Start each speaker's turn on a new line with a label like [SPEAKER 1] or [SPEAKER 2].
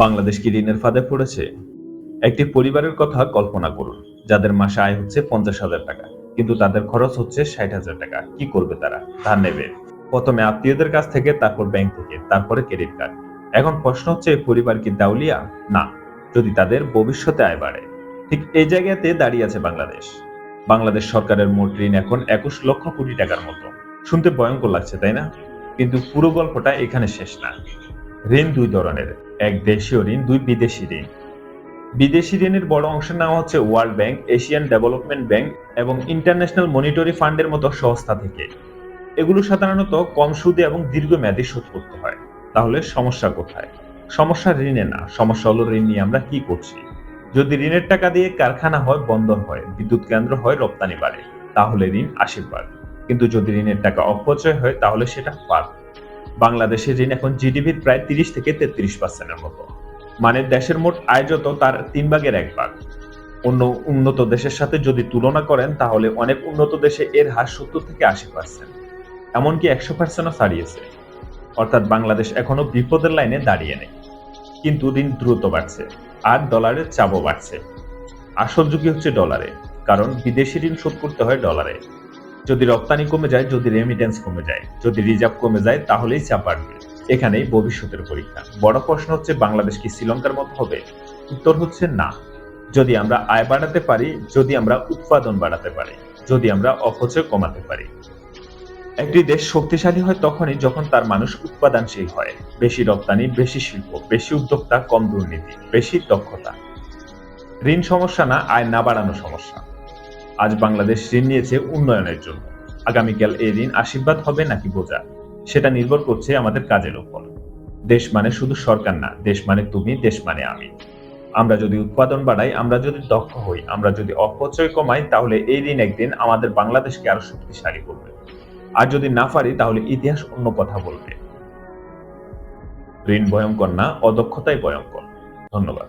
[SPEAKER 1] বাংলাদেশ কি ঋণের ফাঁদে পড়েছে? একটি পরিবারের কথা কল্পনা করুন, যাদের মাসে আয় হচ্ছে 50,000 টাকা, কিন্তু তাদের খরচ হচ্ছে 60,000 টাকা। কি করবে তারা? ধার নেবে, প্রথমে আত্মীয়দের কাছ থেকে, তারপর ব্যাংক থেকে, তারপরে ক্রেডিট কার্ড। এখন প্রশ্ন হচ্ছে, এই পরিবার কি দেউলিয়া? না, যদি তাদের ভবিষ্যতে আয় বাড়ে। ঠিক এই জায়গাতে দাঁড়িয়ে আছে বাংলাদেশ। বাংলাদেশ সরকারের মোট ঋণ এখন 21 লক্ষ কোটি টাকার মতো। শুনতে ভয়ঙ্কর লাগছে, তাই না? কিন্তু পুরো গল্পটা এখানে শেষ না। ঋণ দুই ধরনের, এক দেশীয় ঋণ, দুই বিদেশি ঋণ। বিদেশি ঋণের বড় অংশের নাম হচ্ছে world bank, Asian development bank এবং ইন্টারন্যাশনাল মনিটরি ফান্ডের মতো সংস্থা থেকে। এগুলো সাধারণত কম সুদে এবং দীর্ঘমেয়াদী শোধ করতে হয়। তাহলে সমস্যা কোথায়? সমস্যা ঋণে না, সমস্যা হলো ঋণ নিয়ে আমরা কি করছি। যদি ঋণের টাকা দিয়ে কারখানা হয়, বন্দর হয়, বিদ্যুৎ কেন্দ্র হয়, রপ্তানি বাড়ে, তাহলে ঋণ আশীর্বাদ। কিন্তু যদি ঋণের টাকা অপচয় হয়, তাহলে সেটা পাপ। বাংলাদেশের ঋণ এখন জিডিপির প্রায় 30 থেকে 33% মতো। মানে দেশের মোট আয় যত, তার 3/1 অন্য উন্নত দেশের সাথে যদি তুলনা করেন, তাহলে অনেক উন্নত দেশে এর হার 70 থেকে 80%, এমনকি 100%ও ছাড়িয়েছে। অর্থাৎ বাংলাদেশ এখনো বিপদের লাইনে দাঁড়িয়ে নেই। কিন্তু ঋণ দ্রুত বাড়ছে, আর ডলারের চাপও বাড়ছে। আসল ঝুঁকি হচ্ছে ডলারে, কারণ বিদেশি ঋণ শোধ করতে হয় ডলারে। যদি রপ্তানি কমে যায়, যদি রেমিটেন্স কমে যায়, যদি রিজার্ভ কমে যায়, তাহলেই চাপ বাড়বে। এখানেই ভবিষ্যতের পরীক্ষা। বড় প্রশ্ন হচ্ছে, বাংলাদেশ কি শ্রীলঙ্কার মতো হবে? উত্তর হচ্ছে না। যদি আমরা আয় বাড়াতে পারি, যদি আমরা উৎপাদন বাড়াতে পারি, যদি আমরা অপচয় কমাতে পারি। একটি দেশ শক্তিশালী হয় তখনই যখন তার মানুষ উৎপাদনশীল হয়। বেশি রপ্তানি, বেশি শিল্প, বেশি উদ্যোক্তা, কম দুর্নীতি, বেশি দক্ষতা। ঋণ সমস্যা না, আয় না বাড়ানো সমস্যা। আজ বাংলাদেশ ঋণ নিয়েছে উন্নয়নের জন্য। আগামীকাল এই ঋণ আশীর্বাদ হবে নাকি বোঝা, সেটা নির্ভর করছে আমাদের কাজের উপর। দেশ মানে শুধু সরকার না, দেশ মানে তুমি, দেশ মানে আমি। আমরা যদি উৎপাদন বাড়াই, আমরা যদি দক্ষ হই, আমরা যদি অপচয় কমাই, তাহলে এই ঋণ একদিন আমাদের বাংলাদেশকে আরো শক্তিশালী করবে। আর যদি না পারি, তাহলে ইতিহাস অন্য কথা বলবে। ঋণ ভয়ঙ্কর না, অদক্ষতাই ভয়ঙ্কর। ধন্যবাদ।